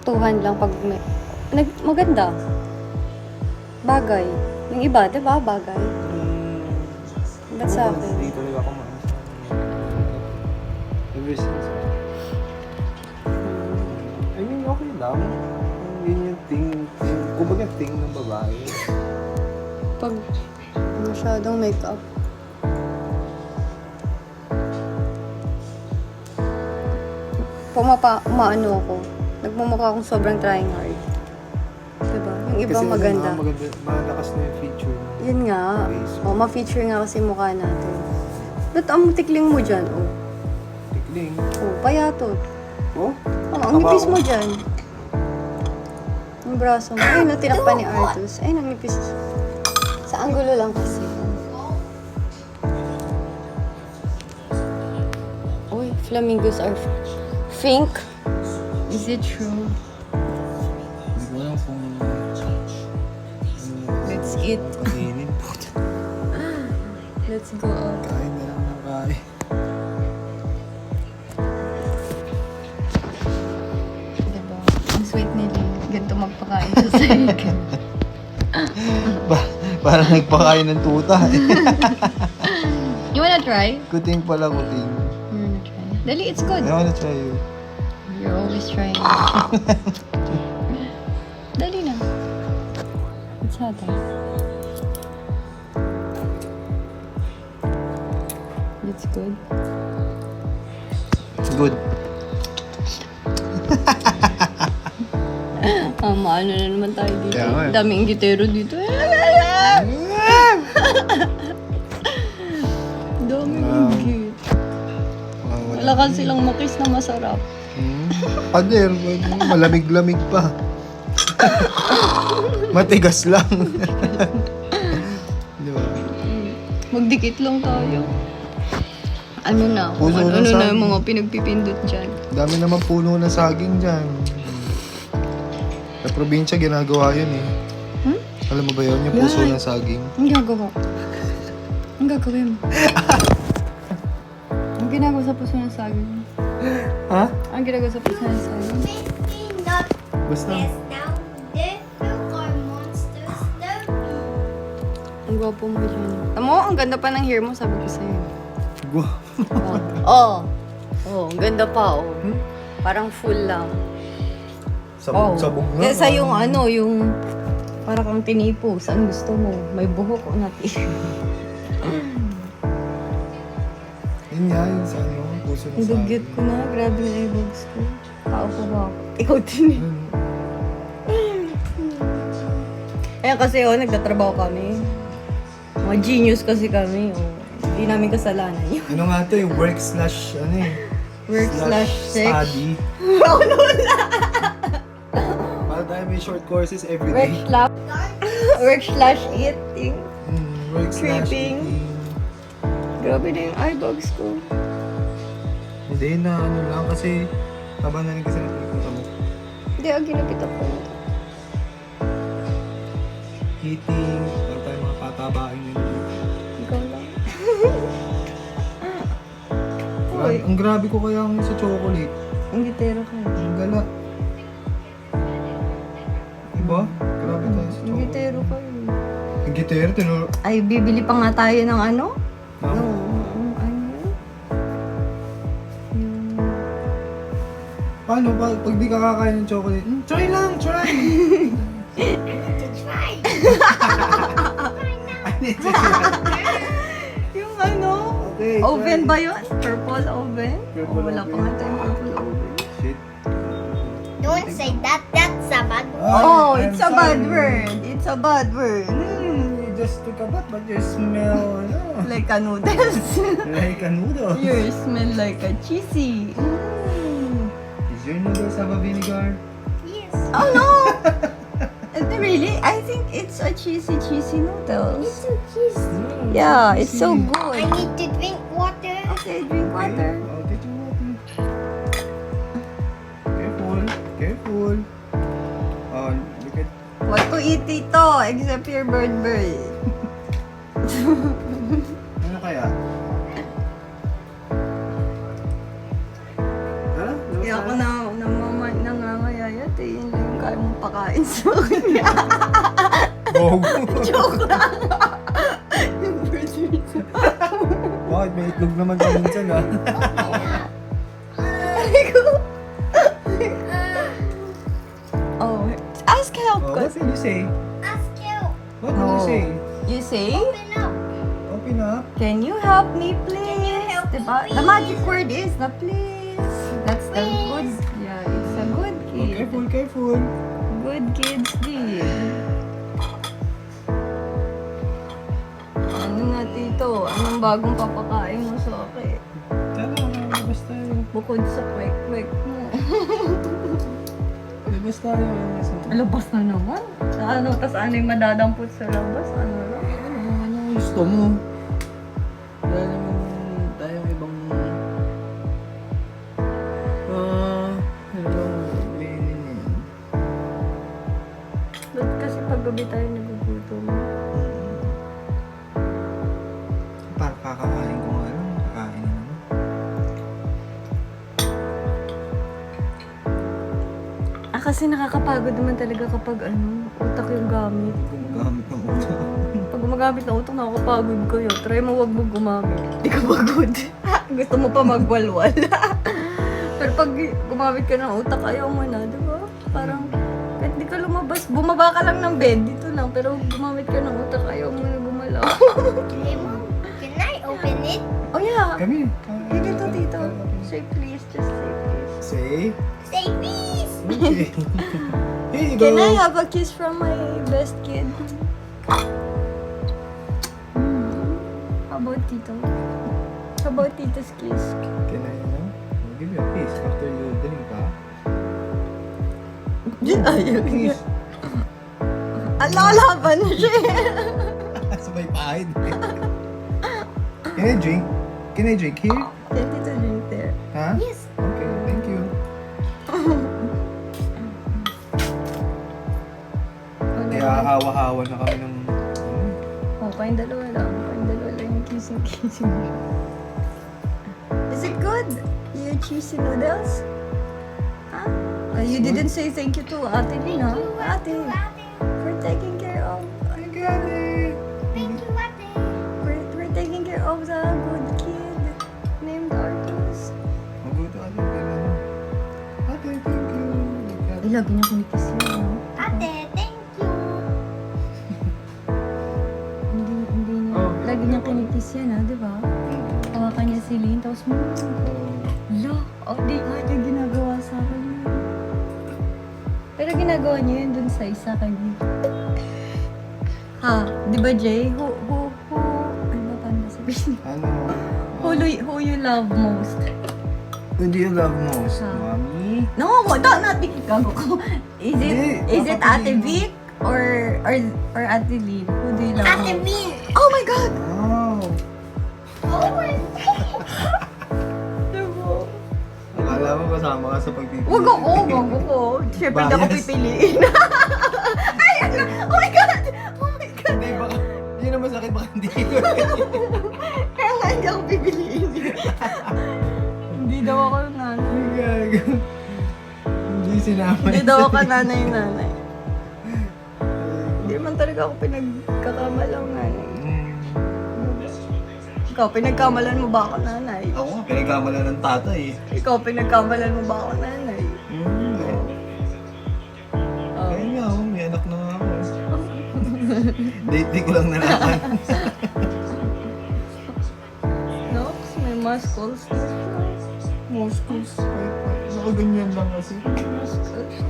saktuhan lang pag may... maganda. Bagay. Yung iba, di ba? Bagay. Ba't sa akin? Hindi talaga ako ever since. I mean, okay lang. Yun yung thing. Kumbaga thing ng babae. Pag masyadong makeup. Umaano ako. Nagmumukha akong sobrang trying hard. Diba? Yung iba Kasi maganda. maganda. Malakas na yung feature. Yun nga. Ma-feature nga kasi mukha natin. Ba't ang tikling mo dyan? Oh, Tikling. payatot. Oh? Ang nipis mo dyan. Yung braso mo. Ay, natinakpan ni Artus. Ay, nangipis. Sa anggulo lang kasi. Uy, flamingos are pink. Is it true? Hindi ko alam kung... Let's eat. Kainin po. Let's go out. Kain na lang ng kain. Diba? Ang sweet nila. Ganito magpakain sa sarili. Parang nagpakain ng tuta eh. You wanna try? Kuting pala, kuting. You wanna try? Dali, it's good. I wanna try you. You're always trying. Dali na. It's hot. It's good. Good. Maano na naman tayo dito. Kaya nga eh. Daming gitero dito. Daming inggit. Wala kasi silang makis na masarap. Pader, malamig-lamig pa. Matigas lang. Di ba? Magdikit lang tayo. Ano na? Puso Ano ng na saging. yung mga pinagpipindot dyan? Dami naman puno ng saging dyan. Sa probinsya, ginagawa yun eh. Hmm? Alam mo ba yun? Yung puso ng saging. Ang gagawa. Ang gagawin mo. Ang ginagawa sa puso ng saging. Ha? Ang ginagawa sa puso ng saging. Not Basta. best now. Different car monsters. Ang gwapo mo dyan. Tamo, ang ganda pa ng hair mo, sabi ko sa'yo. Oh. Oh, ang ganda pa, oh. Parang full lang. Sabog nga. Kesa yung ano, yung parang kang tinipo. Saan gusto mo? May buhok o natin. Yun nga, yun sa ano, puso ng Ang saging. dugyot ko na. Grabe na eyebags ko. Tao ko ba ako? Ikaw din eh. Ayan kasi oh, nagtatrabaho kami. Mga genius kasi kami. Oh. Hindi namin kasalanan yun. Ano nga to, yung work slash, ano eh. Work slash sex. study. Para tayo may short courses every Work day. slash work slash eating. Work slash Tripping. eating. Grabe na yung eyebags ko. Hindi na ano lang kasi taba na rin kasi napipunta mo. Hindi, ginapit ako. Eating, para tayo mga patabain nyo. Ikaw lang. Grabe, ang grabe ko kaya ang sa chocolate. Ang gitero ka. Ang gala. Diba? Grabe tayo sa Ang chocolate. gitero ka. Ang gitero, tinuro. Ay, bibili pa nga tayo ng ano? No? Ano yun? Paano ba? Pag di ka kakain ng chocolate, try lang, try! To try. I need to try. Yung ano? Okay, Oven try. ba yun? Purple oven? Purple O, wala pa oven. nga tayong purple oven. Shit. Don't say that. That's a bad word. Oh, I'm it's a bad sorry. word. It's a bad word. You just took a bath, but you smell, ano? Like a noodles. Like a noodle. You smell like a cheesy. Is your noodles have a vinegar? Yes. Oh no! Really? I think it's a cheesy noodles. It's so cheesy. Yeah, it's so I good. need to drink water. Okay, drink water. I'll get you water. Careful, careful. Oh, look at... What to eat ito except your bird. Ano kaya? Tara, Kaya ako nangangayayat eh. papakain sa kanya. Gogo. Joke lang. Yung burger. Bakit? May itlog naman ka minsan ah. Oh, ask help. Oh, what did you say? Ask you. What did you Oh. say? You say, Open up. Open up. can you help me please? help Diba? me, The magic please? word is the please. That's the good. Please. Yeah, it's a good Oh, kid. careful, careful. Good kids did. Ano na tito? Anong bagong papakain mo sa akin? Tara, labas tayo. Bukod sa kwek-kwek mo. Labas tayo. Labas na naman. Ano, tas ano yung madadampot sa labas? Ano lang? Anong gusto mo? Wala naman tayong ibang... ano bang sabihin yan? Ba't kasi paggabi tayo nagugutom? Para kakakain ko nga lang, kakain na naman. Kasi nakakapagod naman talaga kapag utak yung gamit. Gumagamit ng utak. Pag gumagamit ng utak, nakakapagod kayo. Try mo wag mo gumamit. Hindi ka pagod. Gusto mo pa magwalwal. Pero pag gumamit ka ng utak, ayaw mo na, di ba? Parang, kahit di ka lumabas, bumaba ka lang ng bed, dito lang. Pero gumamit ka ng utak, ayaw mo na gumalaw. Hey, Mom, can I open it? Oh yeah! Kami. Hey, dito, dito. Say please, just say please. Say. Say please. Okay. Here you go. Can I have a kiss from my best kid? How about Tito? How about Tito's kiss? Can I, I'll give you a piece after you drink, ha? Ayaw niya. Please. Alalaban na siya. Sabay pahid. Can I drink? Can I drink here? Can Tito drink there? Ha? Yes. Okay, thank you. Kaya hawa-hawa na kami ng... Oh, kayong dalawa lang. Kayong dalawa lang yung kissing-kissing. Is it good? Your cheesy noodles? Huh? You didn't say thank you to Ate Lina. Ate, for taking care of... I got it! Thank you, Ate. We're taking care of the good kid named Artus. Mabuto ka din. Ate, thank you. Ay, lagi niya kinikiss yun, no? Ate, thank you. Hindi niya. Oh. Lagi niya kinikiss yan, ha? Di ba? Hawakan niya si Lynn, tapos Lo, di nga niya ginagawa sa akin yun. Pero ginagawa niya yun dun sa isa kay Vic. Ha? Di ba, Jay? Ano ba paano sabihin? Ano? Who you love most? Who do you love most? Ah. Mommy? No, not Vic. Gago ko. Is Hindi, it ako Ate din. Vic or Ate Lynn? Who do you love Ate most? Min. Oh my God! Wow! Oh my Diba? Akala mo kasama ka sa pagpipili. Wag ako, wag ako. Siyempre, hindi ako Bias. pipiliin. Ay, ano? Oh my God! Oh my God! Hindi, baka... Yun ang masakit, baka hindi ko. Kaya nga hindi ako pipiliin. Hindi daw ako yung nanay. Gago. Hindi sinama. Hindi daw ako nanay. Hindi man talaga ako pinagkakamalang nanay. Ikaw, pinagkamalan mo ba ako nanay? Ako nga, pinagkamala ng tatay. Ikaw, pinagkamalan mo ba ako nanay? Oh. Kaya nga ako, may anak na nga ako. Date ko lang nalaman. No? May muscles na siya. Muscles. Nakaganyan lang kasi. Muscles na siya.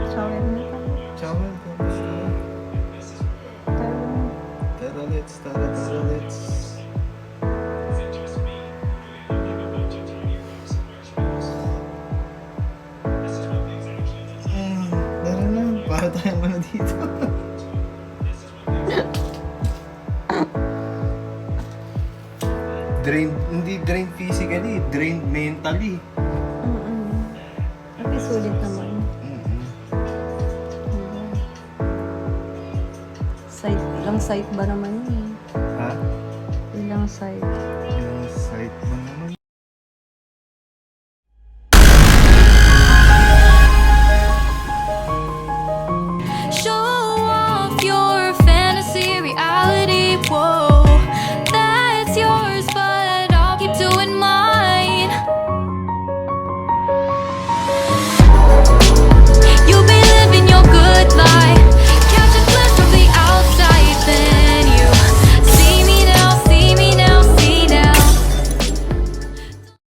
Shower na tayo. Shower ko. Tara, let's. Tara na. Para tayong ano dito. Hindi drained physically, drained mentally. At least sulit naman. Site, ilang site ba naman yun? Ha? Ilang site.